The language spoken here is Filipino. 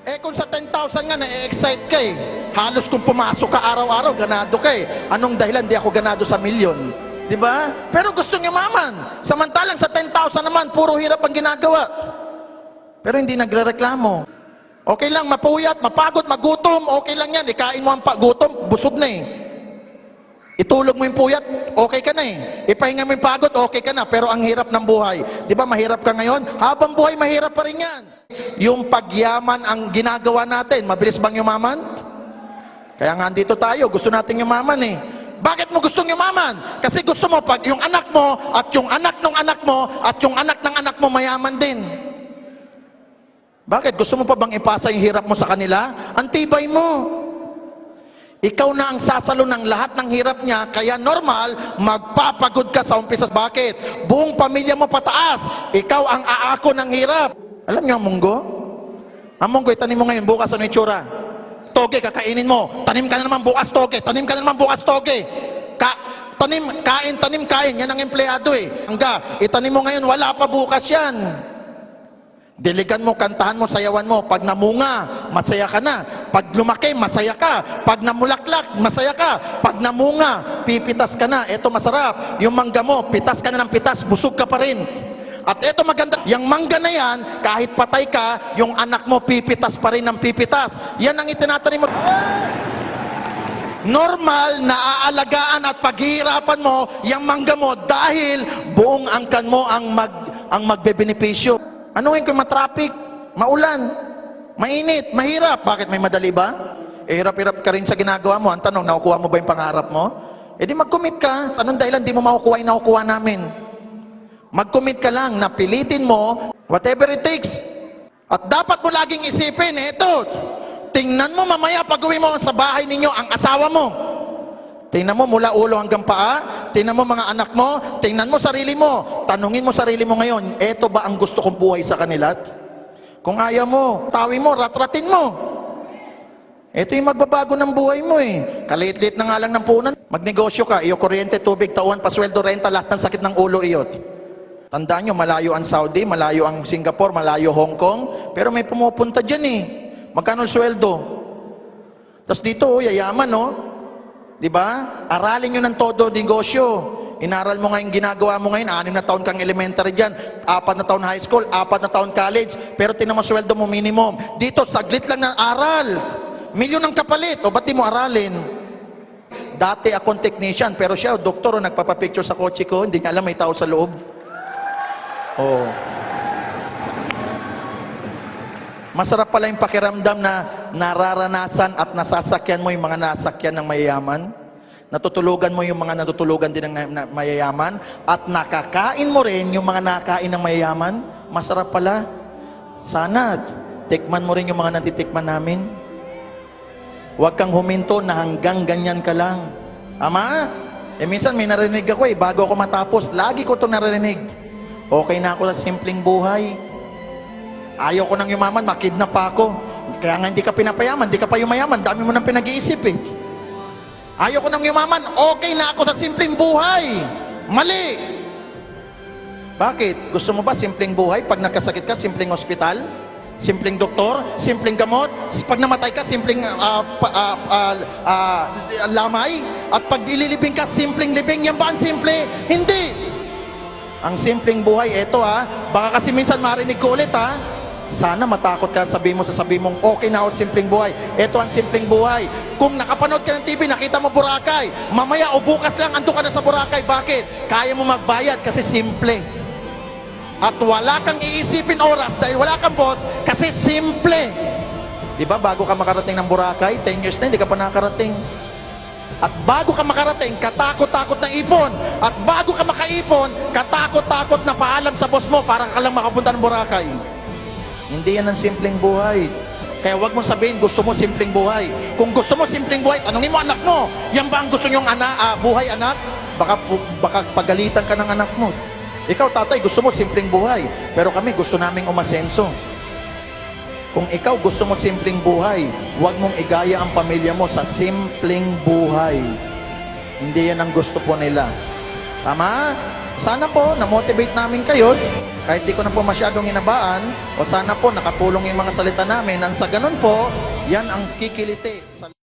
Eh kung sa 10,000 nga, na-excite ka eh. Halos kung pumasok ka araw-araw, ganado ka eh. Anong dahilan di ako ganado sa milyon? Di ba? Pero gusto niyo maman. Samantalang sa 10,000 naman, puro hirap ang ginagawa. Pero hindi nagrereklamo. Okay lang, mapuyat, mapagod, magutom, okay lang yan. Ikain mo ang gutom, busog na eh. Itulog mo yung puyat, okay ka na eh. Ipahinga mo yung pagod, okay ka na. Pero ang hirap ng buhay. Di ba mahirap ka ngayon? Habang buhay, mahirap pa rin yan. Yung pagyaman ang ginagawa natin, mabilis bang yumaman? Kaya nga dito tayo, gusto natin yumaman eh. Bakit mo gustong yumaman? Kasi gusto mo pag yung anak mo, at yung anak ng anak mo, at yung anak ng anak mo mayaman din. Bakit? Gusto mo pa bang ipasa yung hirap mo sa kanila? Ang tibay mo. Ikaw na ang sasalo ng lahat ng hirap niya, kaya normal, magpapagod ka sa umpisa. Bakit? Buong pamilya mo pataas. Ikaw ang aako ng hirap. Alam niyo ang munggo? Ang munggo, itanim mo ngayon, bukas ano itsura? Toge, kakainin mo. Tanim ka na naman bukas toge. Tanim ka na naman bukas toge. Tanim, kain. Yan ang empleyado eh. Hangga, itanim mo ngayon, wala pa bukas yan. Diligan mo, kantahan mo, sayawan mo. Pag namunga, masaya ka na. Pag lumaki, masaya ka. Pag namulaklak, masaya ka. Pag namunga, pipitas ka na. Ito masarap. Yung mangga mo, pitas ka na ng pitas, busog ka pa rin. At ito maganda, yung mangga na yan, kahit patay ka, yung anak mo, pipitas pa rin ng pipitas. Yan ang itinatanim mo. Normal na aalagaan at paghihirapan mo yung mangga mo dahil buong angkan mo ang magbebenepisyo. Ano ngayon kung matraffic, maulan, mainit, mahirap? Bakit may madali ba? Eh, hirap-hirap ka rin sa ginagawa mo. Ang tanong, nakukuha mo ba yung pangarap mo? Eh di mag-commit ka. Anong dahilan di mo makukuha yung nakukuha namin? Mag-commit ka lang na pilitin mo whatever it takes. At dapat mo laging isipin, ito, tingnan mo mamaya pag uwi mo sa bahay ninyo ang asawa mo. Tingnan mo mula ulo hanggang paa, tingnan mo mga anak mo, tingnan mo sarili mo, tanungin mo sarili mo ngayon, eto ba ang gusto kong buhay sa kanila? Kung ayaw mo, tawi mo, ratratin mo. Ito yung magbabago ng buhay mo eh. Kaliit-liit na nga lang ng punan. Magnegosyo ka, iyo kuryente, tubig, tauhan, pasweldo, renta, lahat ng sakit ng ulo iyot. Tandaan nyo, malayo ang Saudi, malayo ang Singapore, malayo Hong Kong, pero may pumupunta dyan eh. Magkano sweldo? Tapos dito, yayaman no? Diba? Aralin nyo ng todo negosyo. Inaral mo ngayon, ginagawa mo ngayon, 6 na taon kang elementary dyan, 4 na taon high school, 4 na taon college, pero tinan mo sweldo mo minimum. Dito, saglit lang ng aral. Milyon ang kapalit. O ba't di mo aralin? Dati akong technician, pero siya, doktor, nagpapapicture sa kotse ko, hindi niya alam may tao sa loob. Oh. Masarap pala yung pakiramdam na nararanasan at nasasakyan mo yung mga nasakyan ng mayayaman. Natutulugan mo yung mga natutulugan din ng mayayaman. At nakakain mo rin yung mga nakain ng mayayaman. Masarap pala. Sana, tikman mo rin yung mga natitikman namin. Huwag kang huminto na hanggang ganyan ka lang. Ama? Eh minsan may narinig ako eh, bago ako matapos, lagi ko itong narinig. Okay na ako sa simpleng buhay. Ayaw ko nang yumaman, makidnap pa ako. Kaya nga hindi ka pinapayaman, hindi ka pa yumayaman, dami mo nang pinag-iisip eh. Ayaw ko nang yumaman, okay na ako sa simpleng buhay. Mali! Bakit? Gusto mo ba simpleng buhay? Pag nagkasakit ka, simpleng ospital? Simpleng doktor? Simpleng gamot? Pag namatay ka, simpleng lamay? At pag ililibing ka, simpleng libing? Yan ba ang simple? Hindi! Ang simpleng buhay, eto ha, baka kasi minsan marinig ko ulit ha, sana matakot ka, sabihin mo mong okay na ako simpleng buhay. Ito ang simpleng buhay. Kung nakapanood ka ng TV, nakita mo Boracay, mamaya o bukas lang, ando ka na sa Boracay. Bakit? Kaya mo magbayad kasi simple. At wala kang iisipin oras dahil wala kang boss kasi simple. Diba, bago ka makarating ng Boracay, 10 years na, hindi ka pa nakarating. At bago ka makarating, katakot-takot na ipon. At bago ka makaipon, katakot-takot na paalam sa boss mo para ka lang makapunta ng Boracay. Hindi yan ang simpleng buhay. Kaya wag mo sabihin, gusto mo simpleng buhay. Kung gusto mo simpleng buhay, tanungin mo anak mo, yan ba ang gusto nyong buhay, anak? Baka pagalitan ka ng anak mo. Ikaw, tatay, gusto mo simpleng buhay. Pero kami, gusto naming umasenso. Kung ikaw gusto mo simpleng buhay, huwag mong igaya ang pamilya mo sa simpleng buhay. Hindi yan ang gusto po nila. Tama? sana po na-motivate namin kayo, kahit di ko na po masyadong inabaan, o sana po nakatulong yung mga salita namin, nang sa ganun po, yan ang kikiliti.